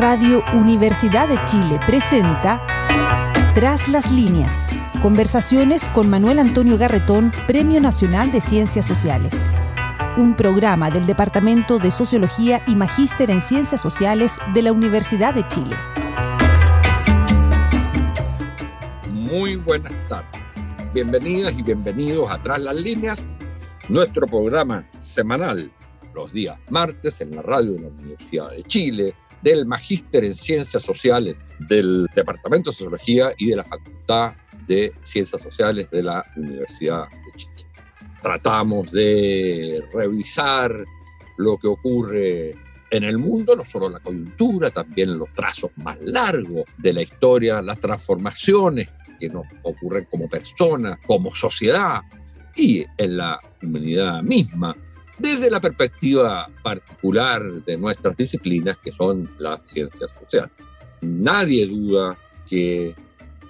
Radio Universidad de Chile presenta Tras las líneas. Conversaciones con Manuel Antonio Garretón, Premio Nacional de Ciencias Sociales. Un programa del Departamento de Sociología y Magíster en Ciencias Sociales de la Universidad de Chile. Muy buenas tardes. Bienvenidas y bienvenidos a Tras las líneas, nuestro programa semanal, los días martes en la radio de la Universidad de Chile, del Magíster en Ciencias Sociales del Departamento de Sociología y de la Facultad de Ciencias Sociales de la Universidad de Chile. Tratamos de revisar lo que ocurre en el mundo, no solo la coyuntura, también los trazos más largos de la historia, las transformaciones que nos ocurren como personas, como sociedad y en la humanidad misma, desde la perspectiva particular de nuestras disciplinas, que son las ciencias sociales. Nadie duda que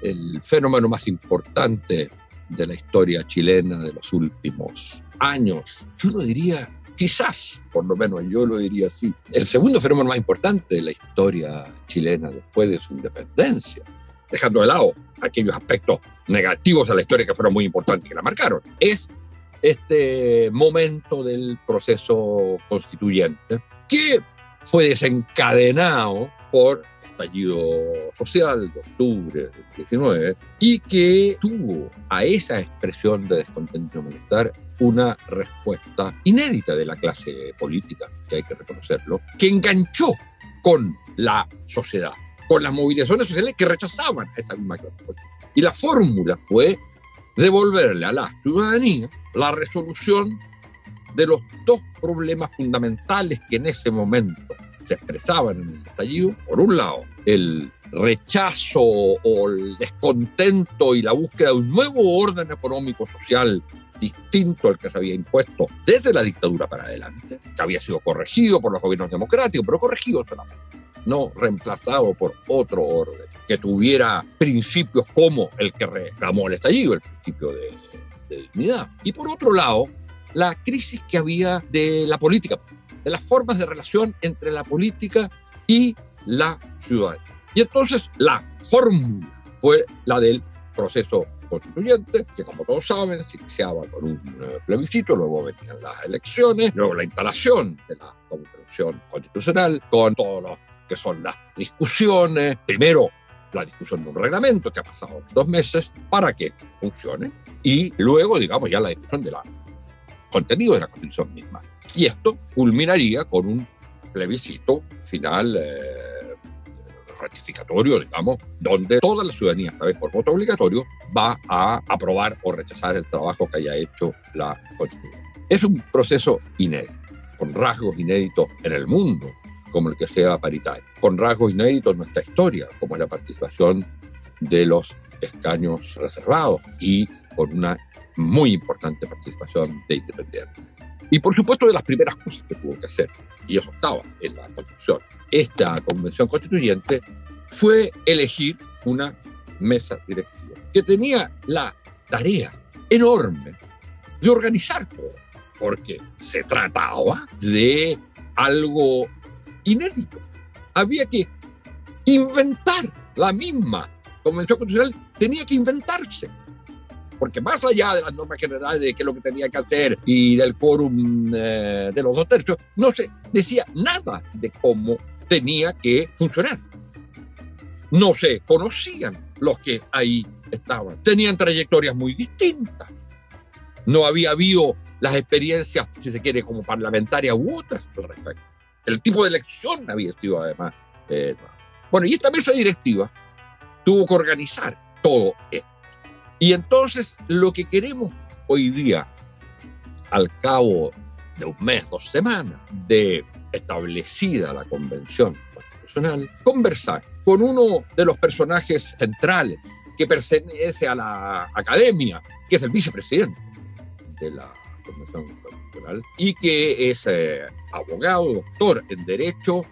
el fenómeno más importante de la historia chilena de los últimos años, yo lo diría, quizás, por lo menos yo lo diría así, el segundo fenómeno más importante de la historia chilena después de su independencia, dejando de lado aquellos aspectos negativos a la historia que fueron muy importantes y que la marcaron, es este momento del proceso constituyente que fue desencadenado por el estallido social de octubre del 19 y que tuvo a esa expresión de descontento y malestar una respuesta inédita de la clase política, que hay que reconocerlo, que enganchó con la sociedad, con las movilizaciones sociales que rechazaban a esa misma clase política. Y la fórmula fue devolverle a la ciudadanía la resolución de los dos problemas fundamentales que en ese momento se expresaban en el estallido. Por un lado, el rechazo o el descontento y la búsqueda de un nuevo orden económico-social distinto al que se había impuesto desde la dictadura para adelante, que había sido corregido por los gobiernos democráticos, pero corregido solamente, no reemplazado por otro orden que tuviera principios como el que reclamó el estallido, el principio de dignidad. Y por otro lado, la crisis que había de la política, de las formas de relación entre la política y la ciudadanía. Y entonces la fórmula fue la del proceso constituyente, que como todos saben se iniciaba con un plebiscito, luego venían las elecciones, luego la instalación de la Convención Constitucional con todos los que son las discusiones, primero la discusión de un reglamento que ha pasado 2 meses para que funcione y luego, digamos, ya la discusión del contenido de la Constitución misma. Y esto culminaría con un plebiscito final ratificatorio, digamos, donde toda la ciudadanía, esta vez por voto obligatorio, va a aprobar o rechazar el trabajo que haya hecho la Constitución. Es un proceso inédito, con rasgos inéditos en el mundo, como el que sea paritario, con rasgos inéditos en nuestra historia, como la participación de los escaños reservados y con una muy importante participación de independientes. Y por supuesto de las primeras cosas que tuvo que hacer, y eso estaba en la Constitución, esta Convención Constituyente fue elegir una mesa directiva que tenía la tarea enorme de organizar todo, porque se trataba de algo inédito. Había que inventar la misma Convención Constitucional, tenía que inventarse, porque más allá de las normas generales de qué es lo que tenía que hacer y del quórum de los 2/3, no se decía nada de cómo tenía que funcionar. No se conocían los que ahí estaban, tenían trayectorias muy distintas. No había habido las experiencias, si se quiere, como parlamentaria u otras al respecto. El tipo de elección había sido además. Bueno, y esta mesa directiva tuvo que organizar todo esto. Y entonces lo que queremos hoy día, al cabo de 1 mes, 2 semanas, de establecida la Convención Constitucional, conversar con uno de los personajes centrales que pertenece a la academia, que es el vicepresidente de la Convención Constitucional y que es abogado, doctor en Derecho,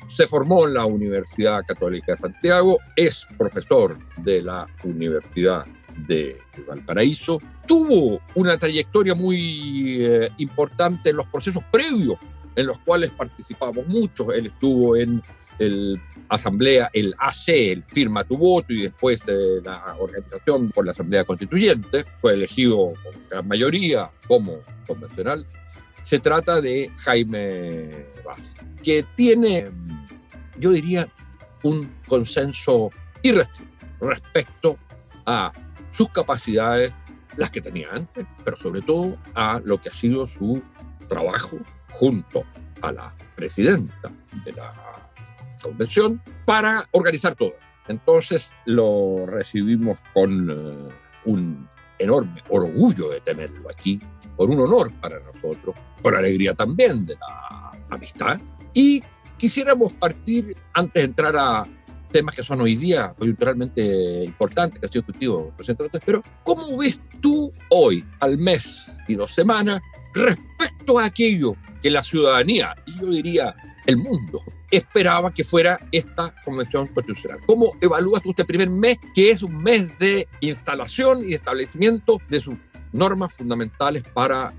se formó en la Universidad Católica de Santiago, es profesor de la Universidad de Valparaíso, tuvo una trayectoria muy importante en los procesos previos en los cuales participamos muchos. Él estuvo en el asamblea, el AC, el firma tu voto, y después la organización por la asamblea constituyente, fue elegido con gran mayoría como convencional. Se trata de Jaime Vaz, que tiene, yo diría, un consenso irrestricto respecto a sus capacidades, las que tenía antes, pero sobre todo a lo que ha sido su trabajo junto a la presidenta de la convención para organizar todo. Entonces lo recibimos con un enorme orgullo de tenerlo aquí, por un honor para nosotros, por alegría también de la amistad. Y quisiéramos partir, antes de entrar a temas que son hoy día coyunturalmente importantes, que ha sido discutido recientemente, pero ¿cómo ves tú hoy, al mes y 2 semanas, respecto a aquello que la ciudadanía, y yo diría el mundo, esperaba que fuera esta convención constitucional? ¿Cómo evalúas tú este primer mes, que es un mes de instalación y establecimiento de sus normas fundamentales para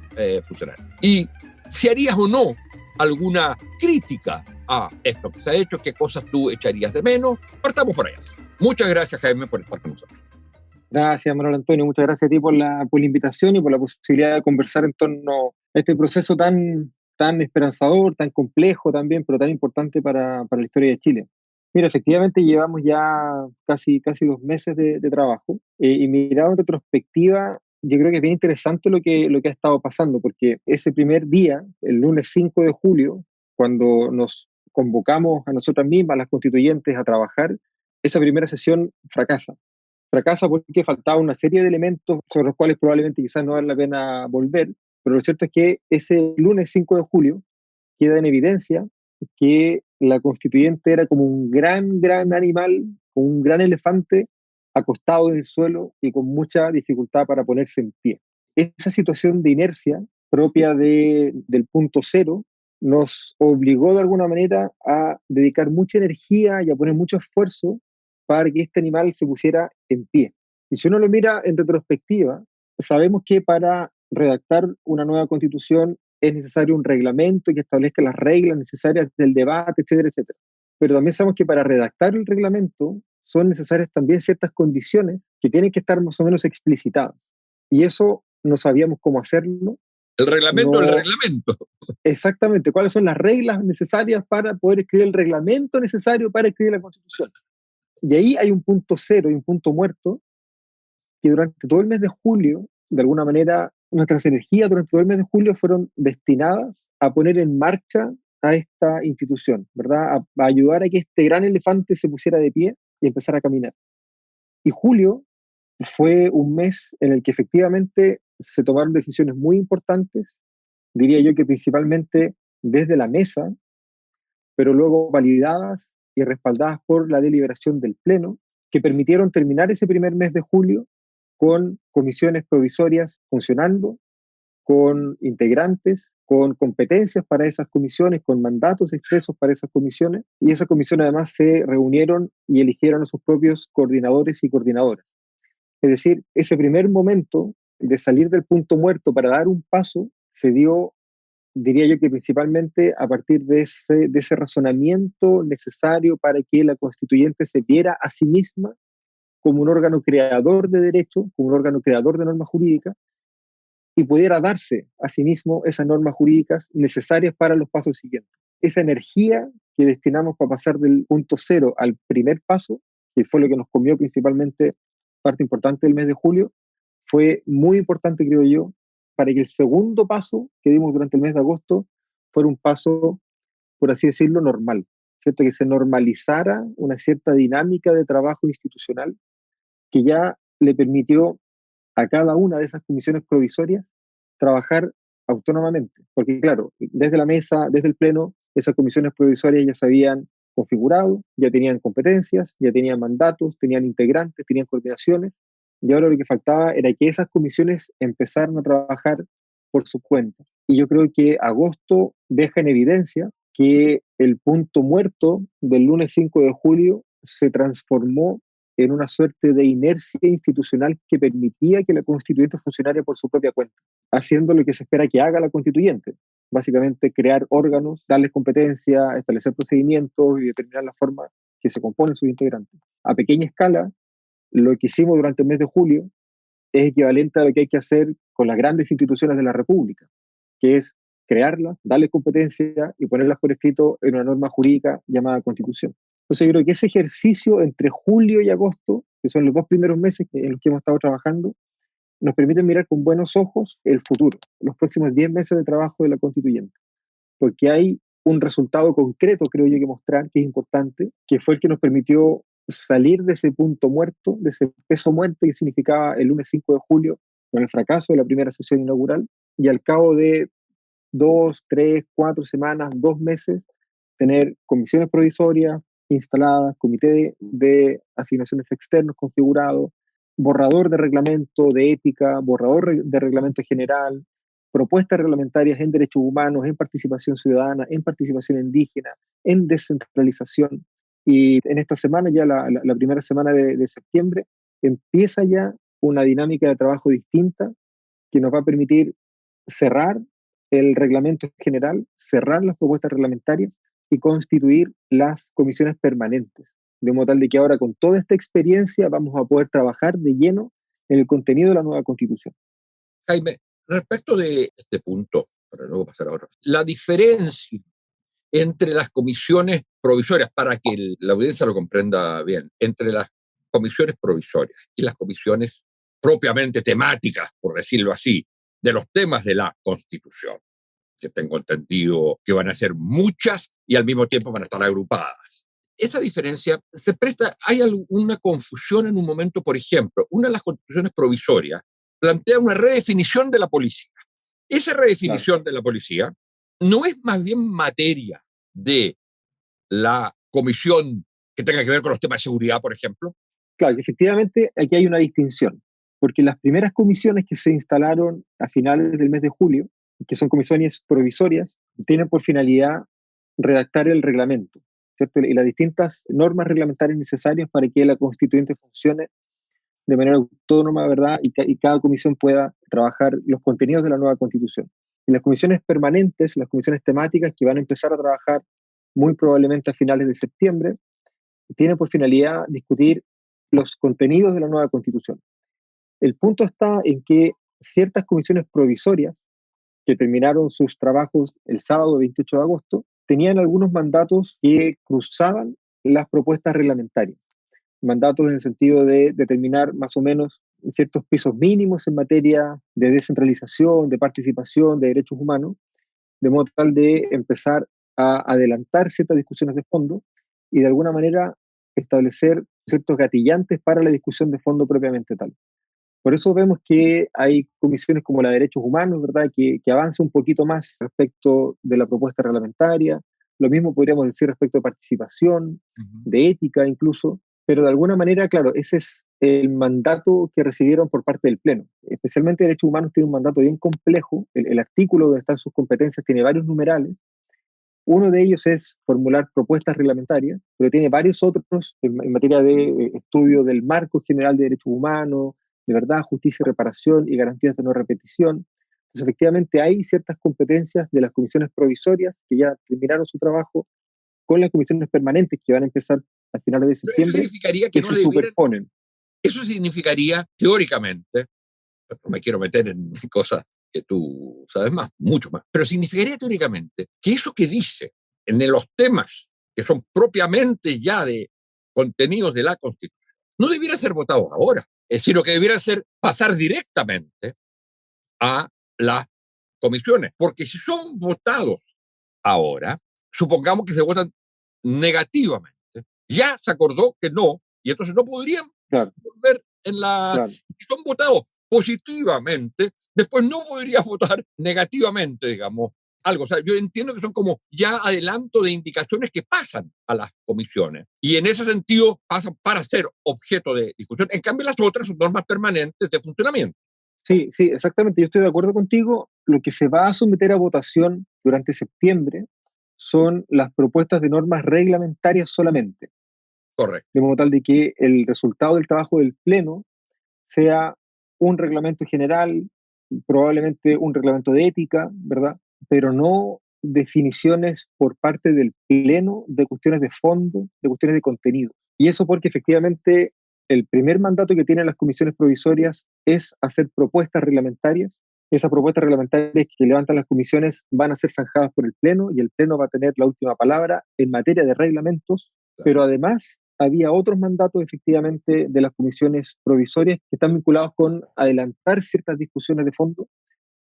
funcionar? Y si harías o no alguna crítica a esto que se ha hecho, qué cosas tú echarías de menos. Partamos por allá. Muchas gracias, Jaime, por estar con nosotros. Gracias, Manuel Antonio. Muchas gracias a ti por la invitación y por la posibilidad de conversar en torno a este proceso tan esperanzador, tan complejo también, pero tan importante para la historia de Chile. Mira, efectivamente llevamos ya casi 2 meses de trabajo y mirado en retrospectiva, yo creo que es bien interesante lo que ha estado pasando, porque ese primer día, el lunes 5 de julio, cuando nos convocamos a nosotras mismas, las constituyentes, a trabajar, esa primera sesión fracasa. Fracasa porque faltaba una serie de elementos sobre los cuales probablemente quizás no vale la pena volver, pero lo cierto es que ese lunes 5 de julio queda en evidencia que la constituyente era como un gran animal, como un gran elefante acostado en el suelo y con mucha dificultad para ponerse en pie. Esa situación de inercia propia del punto cero nos obligó de alguna manera a dedicar mucha energía y a poner mucho esfuerzo para que este animal se pusiera en pie. Y si uno lo mira en retrospectiva, sabemos que para redactar una nueva constitución es necesario un reglamento que establezca las reglas necesarias del debate, etcétera, etcétera. Pero también sabemos que para redactar el reglamento son necesarias también ciertas condiciones que tienen que estar más o menos explicitadas. Y eso no sabíamos cómo hacerlo. El reglamento. Exactamente, cuáles son las reglas necesarias para poder escribir el reglamento necesario para escribir la Constitución. Y ahí hay un punto cero y un punto muerto que durante todo el mes de julio, de alguna manera, nuestras energías durante todo el mes de julio fueron destinadas a poner en marcha a esta institución, ¿verdad? A ayudar a que este gran elefante se pusiera de pie y empezara a caminar. Y julio fue un mes en el que efectivamente se tomaron decisiones muy importantes, diría yo que principalmente desde la mesa, pero luego validadas y respaldadas por la deliberación del Pleno, que permitieron terminar ese primer mes de julio con comisiones provisorias funcionando, con integrantes, con competencias para esas comisiones, con mandatos expresos para esas comisiones, y esas comisiones además se reunieron y eligieron a sus propios coordinadores y coordinadoras. Es decir, ese primer momento de salir del punto muerto para dar un paso se dio, diría yo que principalmente a partir de ese razonamiento necesario para que la constituyente se viera a sí misma como un órgano creador de derecho, como un órgano creador de normas jurídicas, y pudiera darse a sí mismo esas normas jurídicas necesarias para los pasos siguientes. Esa energía que destinamos para pasar del punto cero al primer paso, que fue lo que nos comió principalmente parte importante del mes de julio, fue muy importante, creo yo, para que el segundo paso que dimos durante el mes de agosto fuera un paso, por así decirlo, normal, ¿cierto? Que se normalizara una cierta dinámica de trabajo institucional que ya le permitió a cada una de esas comisiones provisorias trabajar autónomamente. Porque claro, desde la mesa, desde el Pleno, esas comisiones provisorias ya se habían configurado, ya tenían competencias, ya tenían mandatos, tenían integrantes, tenían coordinaciones, y ahora lo que faltaba era que esas comisiones empezaran a trabajar por su cuenta. Y yo creo que agosto deja en evidencia que el punto muerto del lunes 5 de julio se transformó en una suerte de inercia institucional que permitía que la constituyente funcionara por su propia cuenta, haciendo lo que se espera que haga la constituyente, básicamente crear órganos, darles competencia, establecer procedimientos y determinar la forma que se componen sus integrantes. A pequeña escala, lo que hicimos durante el mes de julio es equivalente a lo que hay que hacer con las grandes instituciones de la República, que es crearlas, darles competencia y ponerlas por escrito en una norma jurídica llamada Constitución. Entonces yo creo que ese ejercicio entre julio y agosto, que son los 2 primeros meses en los que hemos estado trabajando, nos permite mirar con buenos ojos el futuro, los próximos 10 meses de trabajo de la constituyente, porque hay un resultado concreto, creo yo, que mostrar, que es importante, que fue el que nos permitió salir de ese punto muerto, de ese peso muerto que significaba el lunes 5 de julio, con el fracaso de la primera sesión inaugural, y al cabo de 2, 3, 4 semanas, 2 meses, tener comisiones provisorias instaladas, comité de asignaciones externos configurado, borrador de reglamento de ética, borrador de reglamento general, propuestas reglamentarias en derechos humanos, en participación ciudadana, en participación indígena, en descentralización. Y en esta semana, ya la primera semana de septiembre, empieza ya una dinámica de trabajo distinta que nos va a permitir cerrar el reglamento general, cerrar las propuestas reglamentarias y constituir las comisiones permanentes. De modo tal de que ahora con toda esta experiencia vamos a poder trabajar de lleno en el contenido de la nueva Constitución. Jaime, respecto de este punto, para luego pasar a otro, la diferencia entre las comisiones provisorias, para que la audiencia lo comprenda bien, entre las comisiones provisorias y las comisiones propiamente temáticas, por decirlo así, de los temas de la Constitución, que tengo entendido que van a ser muchas y al mismo tiempo van a estar agrupadas. Esa diferencia se presta, hay alguna confusión en un momento, por ejemplo, una de las constituciones provisorias plantea una redefinición de la policía. Esa redefinición de la policía no es más bien materia de la comisión que tenga que ver con los temas de seguridad, por ejemplo. Claro, que efectivamente aquí hay una distinción, porque las primeras comisiones que se instalaron a finales del mes de julio, que son comisiones provisorias, tienen por finalidad redactar el reglamento, ¿cierto? Y las distintas normas reglamentarias necesarias para que la constituyente funcione de manera autónoma, ¿verdad? Y cada comisión pueda trabajar los contenidos de la nueva Constitución. Y las comisiones permanentes, las comisiones temáticas que van a empezar a trabajar muy probablemente a finales de septiembre, tienen por finalidad discutir los contenidos de la nueva Constitución. El punto está en que ciertas comisiones provisorias que terminaron sus trabajos el sábado 28 de agosto, tenían algunos mandatos que cruzaban las propuestas reglamentarias. Mandatos en el sentido de determinar más o menos ciertos pisos mínimos en materia de descentralización, de participación, de derechos humanos, de modo tal de empezar a adelantar ciertas discusiones de fondo y de alguna manera establecer ciertos gatillantes para la discusión de fondo propiamente tal. Por eso vemos que hay comisiones como la de Derechos Humanos, ¿verdad?, que avanza un poquito más respecto de la propuesta reglamentaria. Lo mismo podríamos decir respecto de participación, de ética incluso, pero de alguna manera, claro, ese es el mandato que recibieron por parte del Pleno. Especialmente Derechos Humanos tiene un mandato bien complejo. El artículo donde están sus competencias tiene varios numerales. Uno de ellos es formular propuestas reglamentarias, pero tiene varios otros en materia de estudio del marco general de derechos humanos, de verdad, justicia, reparación y garantías de no repetición. Entonces, efectivamente, hay ciertas competencias de las comisiones provisorias que ya terminaron su trabajo con las comisiones permanentes que van a empezar a finales de septiembre, que se superponen. Eso significaría, teóricamente, no me quiero meter en cosas que tú sabes más, mucho más, pero significaría teóricamente que eso que dice en los temas que son propiamente ya de contenidos de la Constitución no debiera ser votado ahora, sino que debiera pasar directamente a las comisiones, porque si son votados ahora, supongamos que se votan negativamente, ya se acordó que no, y entonces no podrían volver en la... Si son votados positivamente, después no podrías votar negativamente, digamos, algo. O sea, yo entiendo que son como ya adelanto de indicaciones que pasan a las comisiones y en ese sentido pasan para ser objeto de discusión. En cambio, las otras son normas permanentes de funcionamiento. Sí, sí, exactamente. Yo estoy de acuerdo contigo. Lo que se va a someter a votación durante septiembre son las propuestas de normas reglamentarias solamente. Correcto. De modo tal de que el resultado del trabajo del Pleno sea un reglamento general, probablemente un reglamento de ética, ¿verdad? pero no definiciones por parte del Pleno de cuestiones de fondo, de cuestiones de contenido. Y eso porque efectivamente el primer mandato que tienen las comisiones provisorias es hacer propuestas reglamentarias. Esas propuestas reglamentarias que levantan las comisiones van a ser zanjadas por el Pleno y el Pleno va a tener la última palabra en materia de reglamentos, pero además había otros mandatos efectivamente de las comisiones provisorias que están vinculados con adelantar ciertas discusiones de fondo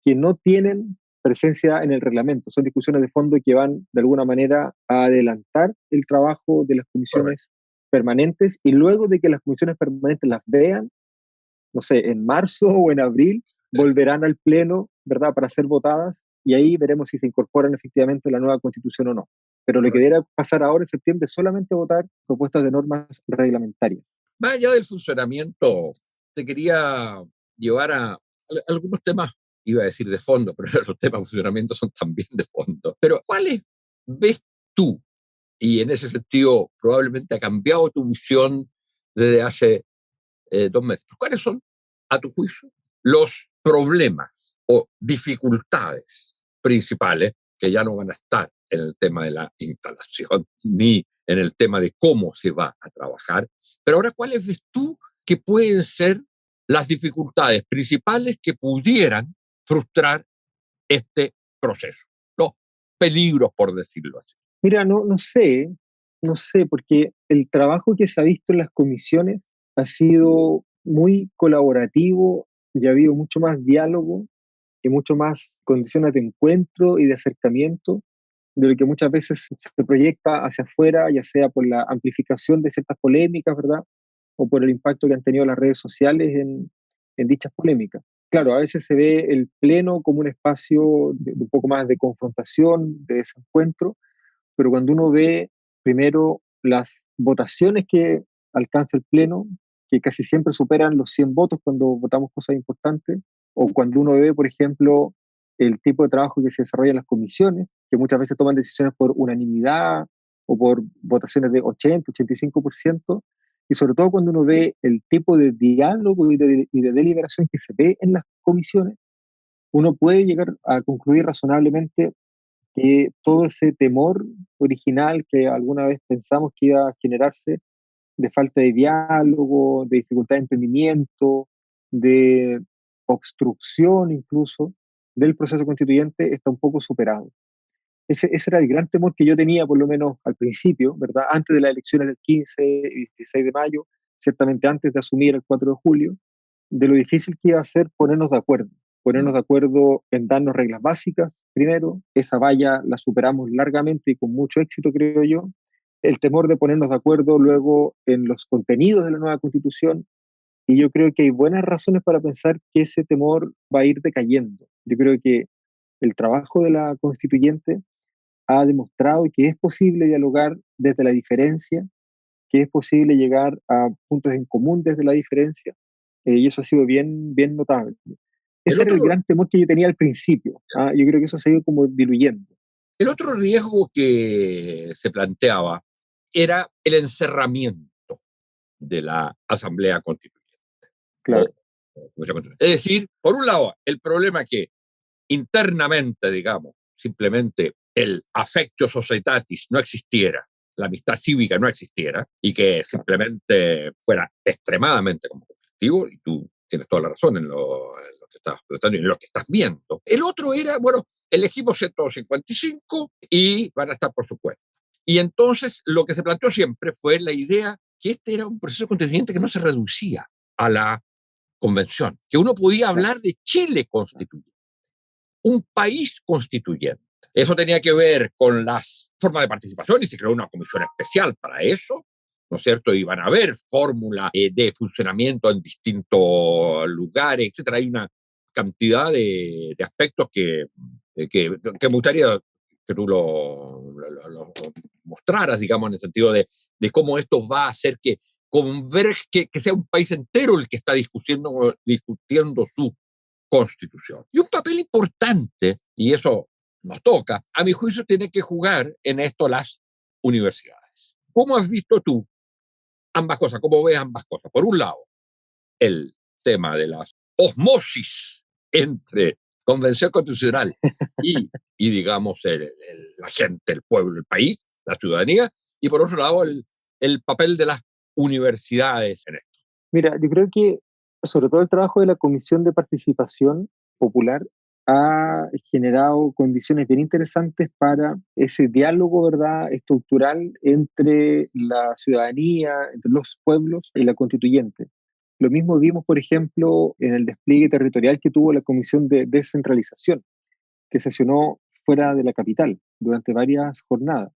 que no tienen presencia en el reglamento. Son discusiones de fondo que van de alguna manera a adelantar el trabajo de las comisiones permanentes y luego de que las comisiones permanentes las vean, no sé, en marzo o en abril, volverán al Pleno, ¿verdad?, para ser votadas y ahí veremos si se incorporan efectivamente a la nueva Constitución o no. Pero lo que debería pasar ahora en septiembre es solamente votar propuestas de normas reglamentarias. Más allá del funcionamiento, te quería llevar a algunos temas, iba a decir de fondo, pero los temas de funcionamiento son también de fondo. Pero ¿cuáles ves tú? Y en ese sentido probablemente ha cambiado tu visión desde hace 2 meses. ¿Cuáles son, a tu juicio, los problemas o dificultades principales que ya no van a estar en el tema de la instalación ni en el tema de cómo se va a trabajar? Pero ahora, ¿cuáles ves tú que pueden ser las dificultades principales que pudieran frustrar este proceso? Los peligros, por decirlo así. Mira, no sé, porque el trabajo que se ha visto en las comisiones ha sido muy colaborativo y ha habido mucho más diálogo y mucho más condiciones de encuentro y de acercamiento de lo que muchas veces se proyecta hacia afuera, ya sea por la amplificación de ciertas polémicas, ¿verdad? O por el impacto que han tenido las redes sociales en dichas polémicas. Claro, a veces se ve el pleno como un espacio de un poco más de confrontación, de desencuentro, pero cuando uno ve primero las votaciones que alcanza el Pleno, que casi siempre superan los 100 votos cuando votamos cosas importantes, o cuando uno ve, por ejemplo, el tipo de trabajo que se desarrolla en las comisiones, que muchas veces toman decisiones por unanimidad o por votaciones de 80, 85%, y sobre todo cuando uno ve el tipo de diálogo y de deliberación que se ve en las comisiones, uno puede llegar a concluir razonablemente que todo ese temor original que alguna vez pensamos que iba a generarse de falta de diálogo, de dificultad de entendimiento, de obstrucción incluso del proceso constituyente está un poco superado. Ese era el gran temor que yo tenía, por lo menos al principio, ¿verdad? Antes de las elecciones del 15 y 16 de mayo, ciertamente antes de asumir el 4 de julio, de lo difícil que iba a ser ponernos de acuerdo en darnos reglas básicas, primero, esa valla la superamos largamente y con mucho éxito, creo yo, el temor de ponernos de acuerdo luego en los contenidos de la nueva constitución, y yo creo que hay buenas razones para pensar que ese temor va a ir decayendo. Yo creo que el trabajo de la constituyente ha demostrado que es posible dialogar desde la diferencia, que es posible llegar a puntos en común desde la diferencia, y eso ha sido bien notable. Ese era el gran temor que yo tenía al principio. Yo creo que eso se ha ido como diluyendo. El otro riesgo que se planteaba era el encerramiento de la Asamblea Constituyente. Claro. Es decir, por un lado, el problema que internamente, digamos, simplemente el affectio societatis no existiera, la amistad cívica no existiera, y que simplemente fuera extremadamente competitivo, y tú tienes toda la razón en lo que estás preguntando y en lo que estás viendo. El otro era, bueno, elegimos 155 y van a estar por su cuenta. Y entonces lo que se planteó siempre fue la idea que este era un proceso constituyente que no se reducía a la convención, que uno podía hablar de Chile constituyente, un país constituyente. Eso tenía que ver con las formas de participación y se creó una comisión especial para eso, ¿no es cierto? Iban a haber fórmulas de funcionamiento en distintos lugares, etcétera. Hay una cantidad de aspectos que me gustaría que tú lo mostraras, digamos, en el sentido de cómo esto va a hacer que converge, que sea un país entero el que está discutiendo su constitución. Y un papel importante, y eso nos toca, a mi juicio tiene que jugar en esto las universidades. ¿Cómo has visto tú ambas cosas? ¿Cómo ves ambas cosas? Por un lado, el tema de la osmosis entre Convención Constitucional y digamos, la gente, el pueblo, el país, la ciudadanía, y por otro lado, el papel de las universidades en esto. Mira, yo creo que sobre todo el trabajo de la Comisión de Participación Popular ha generado condiciones bien interesantes para ese diálogo, ¿verdad?, estructural entre la ciudadanía, entre los pueblos y la constituyente. Lo mismo vimos, por ejemplo, en el despliegue territorial que tuvo la Comisión de Descentralización, que sesionó fuera de la capital durante varias jornadas.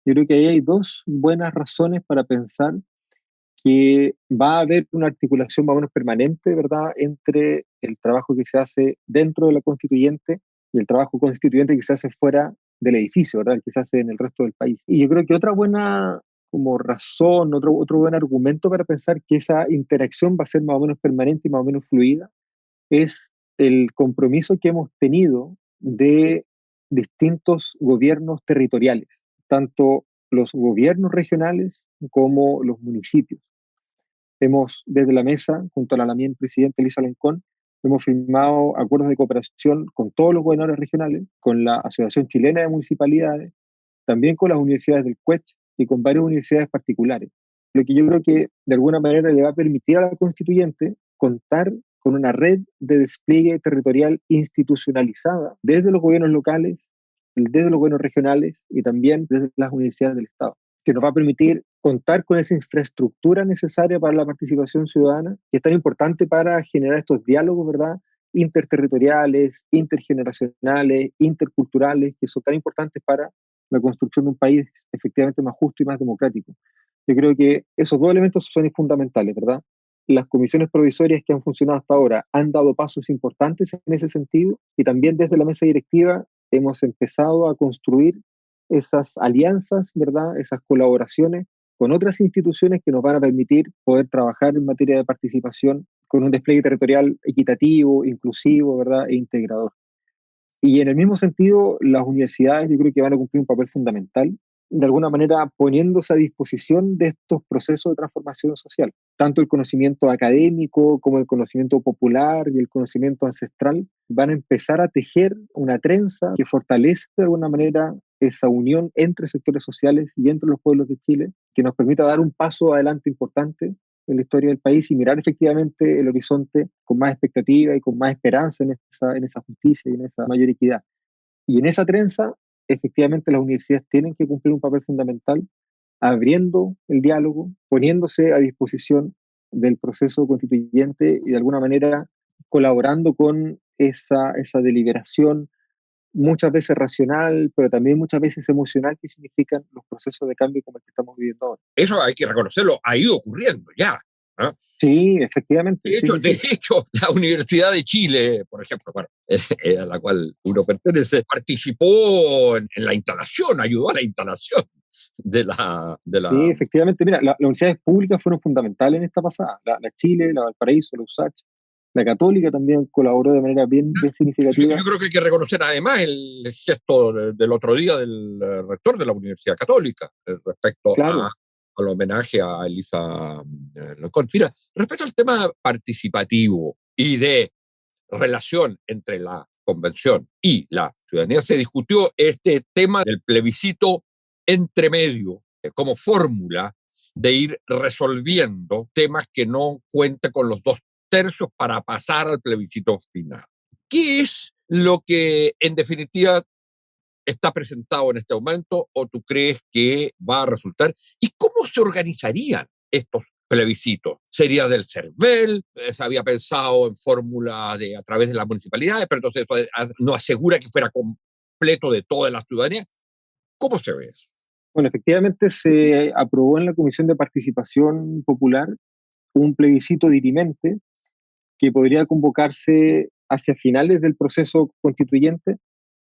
Yo creo que ahí hay dos buenas razones para pensar que va a haber una articulación más o menos permanente, ¿verdad?, entre el trabajo que se hace dentro de la constituyente y el trabajo constituyente que se hace fuera del edificio, ¿verdad?, el que se hace en el resto del país. Y yo creo que otra buena como razón, otro buen argumento para pensar que esa interacción va a ser más o menos permanente y más o menos fluida, es el compromiso que hemos tenido de distintos gobiernos territoriales, tanto los gobiernos regionales como los municipios. Hemos, desde la mesa, junto a la LAMIEN presidente Elisa Loncón, hemos firmado acuerdos de cooperación con todos los gobernadores regionales, con la Asociación Chilena de Municipalidades, también con las universidades del CUECH y con varias universidades particulares. Lo que yo creo que de alguna manera le va a permitir a la constituyente contar con una red de despliegue territorial institucionalizada desde los gobiernos locales, desde los gobiernos regionales y también desde las universidades del Estado, que nos va a permitir contar con esa infraestructura necesaria para la participación ciudadana, que es tan importante para generar estos diálogos, ¿verdad?, interterritoriales, intergeneracionales, interculturales, que son tan importantes para la construcción de un país efectivamente más justo y más democrático. Yo creo que esos dos elementos son fundamentales, ¿verdad? Las comisiones provisorias que han funcionado hasta ahora han dado pasos importantes en ese sentido, y también desde la mesa directiva hemos empezado a construir esas alianzas, ¿verdad?, esas colaboraciones con otras instituciones que nos van a permitir poder trabajar en materia de participación con un despliegue territorial equitativo, inclusivo, ¿verdad?, e integrador. Y en el mismo sentido, las universidades yo creo que van a cumplir un papel fundamental, de alguna manera poniéndose a disposición de estos procesos de transformación social. Tanto el conocimiento académico como el conocimiento popular y el conocimiento ancestral van a empezar a tejer una trenza que fortalece de alguna manera esa unión entre sectores sociales y entre los pueblos de Chile, que nos permita dar un paso adelante importante en la historia del país y mirar efectivamente el horizonte con más expectativa y con más esperanza en esa justicia y en esa mayor equidad. Y en esa trenza, efectivamente, las universidades tienen que cumplir un papel fundamental, abriendo el diálogo, poniéndose a disposición del proceso constituyente y de alguna manera colaborando con esa deliberación, muchas veces racional, pero también muchas veces emocional, que significan los procesos de cambio como el que estamos viviendo ahora. Eso hay que reconocerlo, ha ido ocurriendo ya. ¿No? Sí, efectivamente. De hecho, la Universidad de Chile, por ejemplo, bueno, a la cual uno pertenece, participó en la instalación, ayudó a la instalación de la... Sí, efectivamente. Mira, las universidades públicas fueron fundamentales en esta pasada. La Chile, la Valparaíso, la USACH. La Católica también colaboró de manera bien significativa. Yo creo que hay que reconocer además el gesto del otro día del rector de la Universidad Católica respecto al homenaje a Elisa Loncón. Mira, respecto al tema participativo y de relación entre la convención y la ciudadanía, se discutió este tema del plebiscito entre medio como fórmula de ir resolviendo temas que no cuenten con los 2/3 para pasar al plebiscito final. ¿Qué es lo que en definitiva está presentado en este momento o tú crees que va a resultar? ¿Y cómo se organizarían estos plebiscitos? ¿Sería del CERVEL? Se había pensado en fórmula a través de las municipalidades, pero entonces eso no asegura que fuera completo de toda la ciudadanía. ¿Cómo se ve eso? Bueno, efectivamente se aprobó en la Comisión de Participación Popular un plebiscito dirimente que podría convocarse hacia finales del proceso constituyente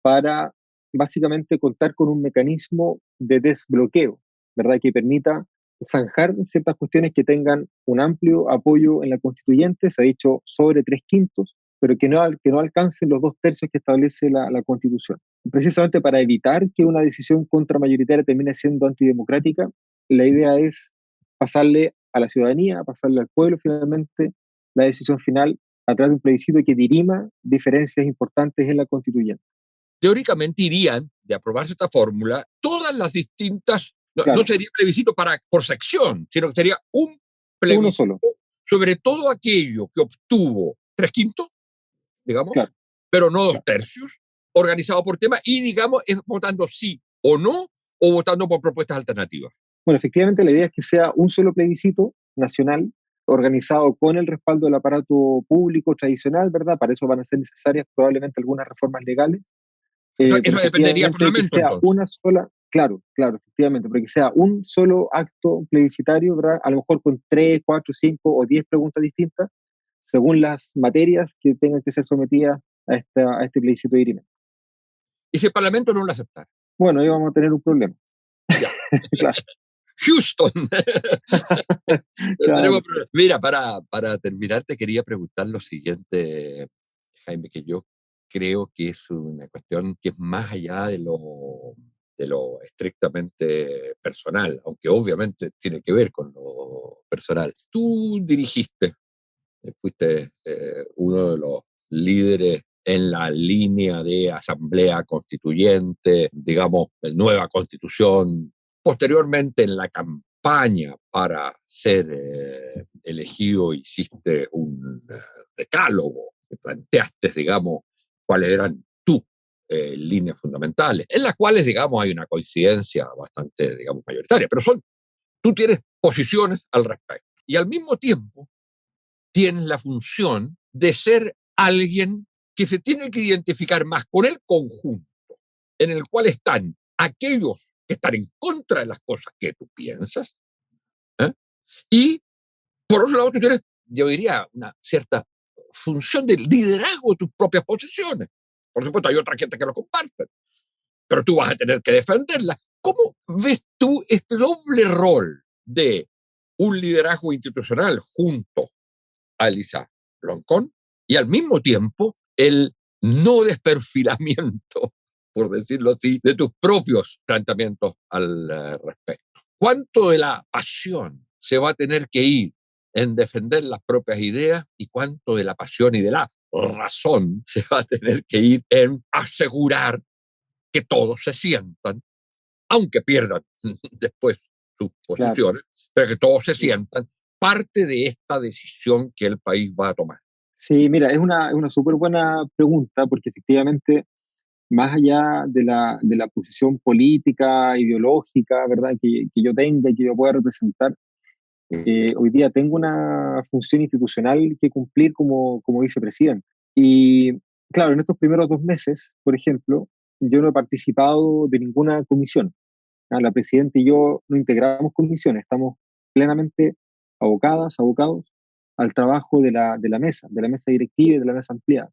para básicamente contar con un mecanismo de desbloqueo, ¿verdad?, que permita zanjar ciertas cuestiones que tengan un amplio apoyo en la constituyente, se ha dicho sobre 3/5, pero que no alcancen los 2/3 que establece la Constitución. Precisamente para evitar que una decisión contramayoritaria termine siendo antidemocrática, la idea es pasarle a la ciudadanía, pasarle al pueblo finalmente la decisión final a través de un plebiscito que dirima diferencias importantes en la constituyente. Teóricamente irían, de aprobarse esta fórmula, todas las distintas, Claro. no sería plebiscito por sección, sino que sería un plebiscito Uno solo. sobre todo aquello que obtuvo 3/5, digamos, Claro. pero no 2/3, organizado por tema, y digamos, es votando sí o no, o votando por propuestas alternativas. Bueno, efectivamente la idea es que sea un solo plebiscito nacional, organizado con el respaldo del aparato público tradicional, ¿verdad? Para eso van a ser necesarias probablemente algunas reformas legales. Eso dependería del Parlamento, que sea entonces. una sola, claro, efectivamente, pero que sea un solo acto plebiscitario, ¿verdad? A lo mejor con 3, 4, 5 o 10 preguntas distintas, según las materias que tengan que ser sometidas a este plebiscito de dirime. ¿Y si el Parlamento no lo aceptara? Bueno, ahí vamos a tener un problema. Ya. Claro. Houston. Claro. Mira, para terminar, te quería preguntar lo siguiente, Jaime, que yo creo que es una cuestión que es más allá de lo estrictamente personal, aunque obviamente tiene que ver con lo personal. Tú dirigiste, fuiste uno de los líderes en la línea de asamblea constituyente, digamos, de nueva constitución, posteriormente en la campaña para ser elegido hiciste un decálogo, que planteaste, digamos, cuáles eran tus líneas fundamentales, en las cuales, digamos, hay una coincidencia bastante, digamos, mayoritaria, pero tú tienes posiciones al respecto. Y al mismo tiempo tienes la función de ser alguien que se tiene que identificar más con el conjunto en el cual están aquellos que están en contra de las cosas que tú piensas, ¿eh? Y por otro lado tú tienes, yo diría, una cierta función de liderazgo de tus propias posiciones. Por supuesto hay otra gente que lo comparte, pero tú vas a tener que defenderla. ¿Cómo ves tú este doble rol de un liderazgo institucional junto a Elisa Loncón y al mismo tiempo el no desperfilamiento, por decirlo así, de tus propios planteamientos al respecto? ¿Cuánto de la pasión se va a tener que ir en defender las propias ideas y cuánto de la pasión y de la razón se va a tener que ir en asegurar que todos se sientan, aunque pierdan después sus posiciones, pero que todos se sientan parte de esta decisión que el país va a tomar? Sí, mira, es una súper buena pregunta porque efectivamente, más allá de la posición política, ideológica, ¿verdad? Que yo tenga y que yo pueda representar, hoy día tengo una función institucional que cumplir como vicepresidente. Y claro, en estos primeros 2 meses, por ejemplo, yo no he participado de ninguna comisión. La presidenta y yo no integramos comisiones, estamos plenamente abocados al trabajo de la mesa directiva y de la mesa ampliada.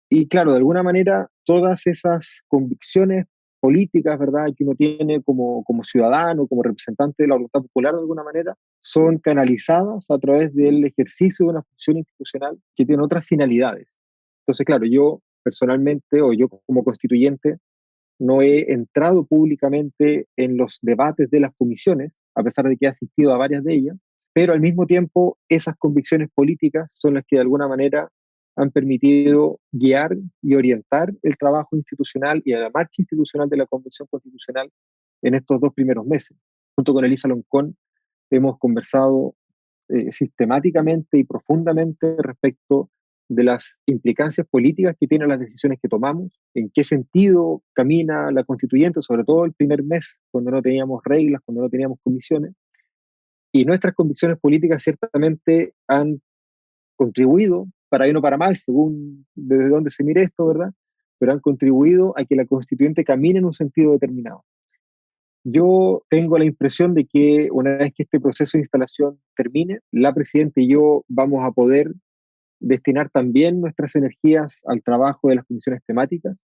Y claro, de alguna manera, todas esas convicciones políticas, ¿verdad?, que uno tiene como ciudadano, como representante de la voluntad popular, de alguna manera, son canalizadas a través del ejercicio de una función institucional que tiene otras finalidades. Entonces, claro, yo personalmente, o yo como constituyente, no he entrado públicamente en los debates de las comisiones, a pesar de que he asistido a varias de ellas, pero al mismo tiempo esas convicciones políticas son las que de alguna manera han permitido guiar y orientar el trabajo institucional y la marcha institucional de la Convención Constitucional en estos 2 primeros meses. Junto con Elisa Loncón hemos conversado sistemáticamente y profundamente respecto de las implicancias políticas que tienen las decisiones que tomamos, en qué sentido camina la constituyente, sobre todo el primer mes, cuando no teníamos reglas, cuando no teníamos comisiones, y nuestras convicciones políticas ciertamente han contribuido, para bien o para mal, según desde dónde se mire esto, ¿verdad? Pero han contribuido a que la constituyente camine en un sentido determinado. Yo tengo la impresión de que una vez que este proceso de instalación termine, la presidenta y yo vamos a poder destinar también nuestras energías al trabajo de las comisiones temáticas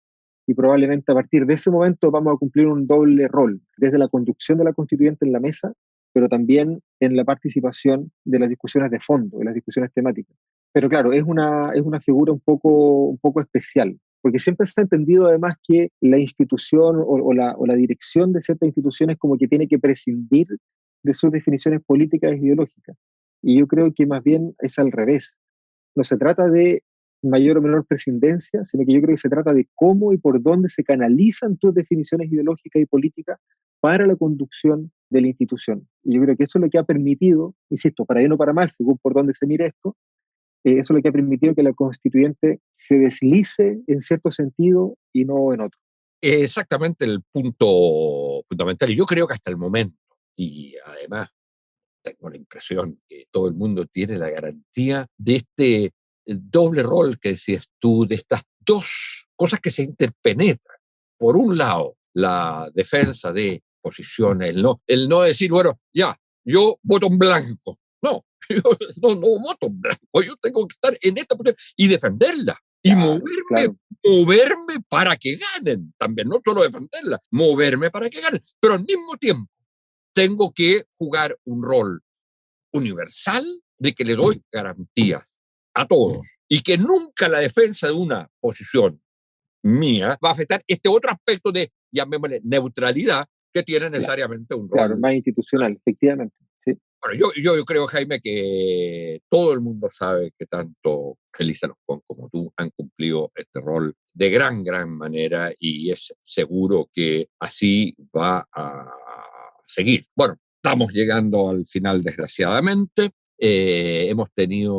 y probablemente a partir de ese momento vamos a cumplir un doble rol, desde la conducción de la constituyente en la mesa, pero también en la participación de las discusiones de fondo, de las discusiones temáticas. Pero claro, es una figura un poco especial, porque siempre se ha entendido además que la institución o la dirección de ciertas instituciones como que tiene que prescindir de sus definiciones políticas e ideológicas. Y yo creo que más bien es al revés. no se trata de mayor o menor prescindencia, sino que yo creo que se trata de cómo y por dónde se canalizan tus definiciones ideológicas y políticas para la conducción de la institución. Y yo creo que eso es lo que ha permitido, insisto, para bien o para mal, según por dónde se mire esto, eso es lo que ha permitido que la constituyente se deslice en cierto sentido y no en otro. Exactamente el punto fundamental. Y yo creo que hasta el momento, y además tengo la impresión que todo el mundo tiene la garantía de este doble rol que decías tú, de estas dos cosas que se interpenetran. Por un lado, la defensa de posiciones, el no decir, bueno, ya, yo voto en blanco. No, yo no voto en blanco, yo tengo que estar en esta posición y defenderla. Y moverme para que ganen también, no solo defenderla, moverme para que ganen. Pero al mismo tiempo, tengo que jugar un rol universal de que le doy garantías a todos y que nunca la defensa de una posición mía va a afectar este otro aspecto de, llamémosle, neutralidad que tiene necesariamente un rol. Claro, más institucional, efectivamente. Sí. Bueno, yo creo, Jaime, que todo el mundo sabe que tanto Elisa Loncón como tú han cumplido este rol de gran manera y es seguro que así va a seguir. Bueno, estamos llegando al final, desgraciadamente. Hemos tenido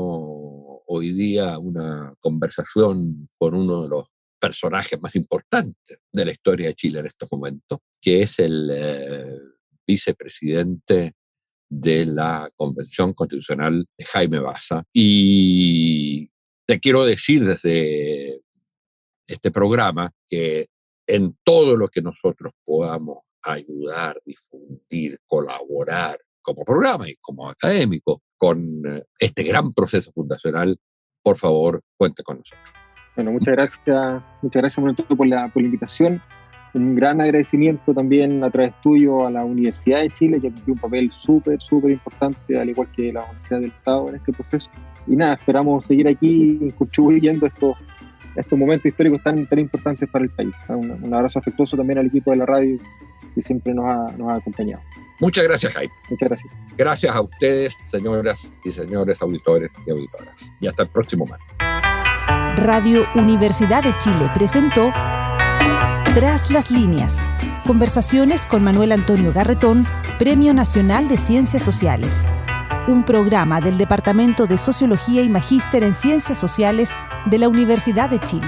hoy día una conversación con uno de los personajes más importantes de la historia de Chile en estos momentos, que es el vicepresidente de la Convención Constitucional, Jaime Baza. Y te quiero decir desde este programa que en todo lo que nosotros podamos ayudar, difundir, colaborar como programa y como académico con este gran proceso fundacional, por favor, cuente con nosotros. Bueno, muchas gracias por la invitación. Un gran agradecimiento también a través tuyo a la Universidad de Chile, que cumplió un papel súper importante, al igual que la Universidad del Estado en este proceso. Y nada, esperamos seguir aquí contribuyendo estos momentos históricos tan importantes para el país. Un abrazo afectuoso también al equipo de la radio que siempre nos ha acompañado. Muchas gracias, Jaime. Muchas gracias. Gracias a ustedes, señoras y señores auditores y auditoras. Y hasta el próximo martes. Radio Universidad de Chile presentó Tras las líneas. Conversaciones con Manuel Antonio Garretón, Premio Nacional de Ciencias Sociales. Un programa del Departamento de Sociología y Magíster en Ciencias Sociales de la Universidad de Chile.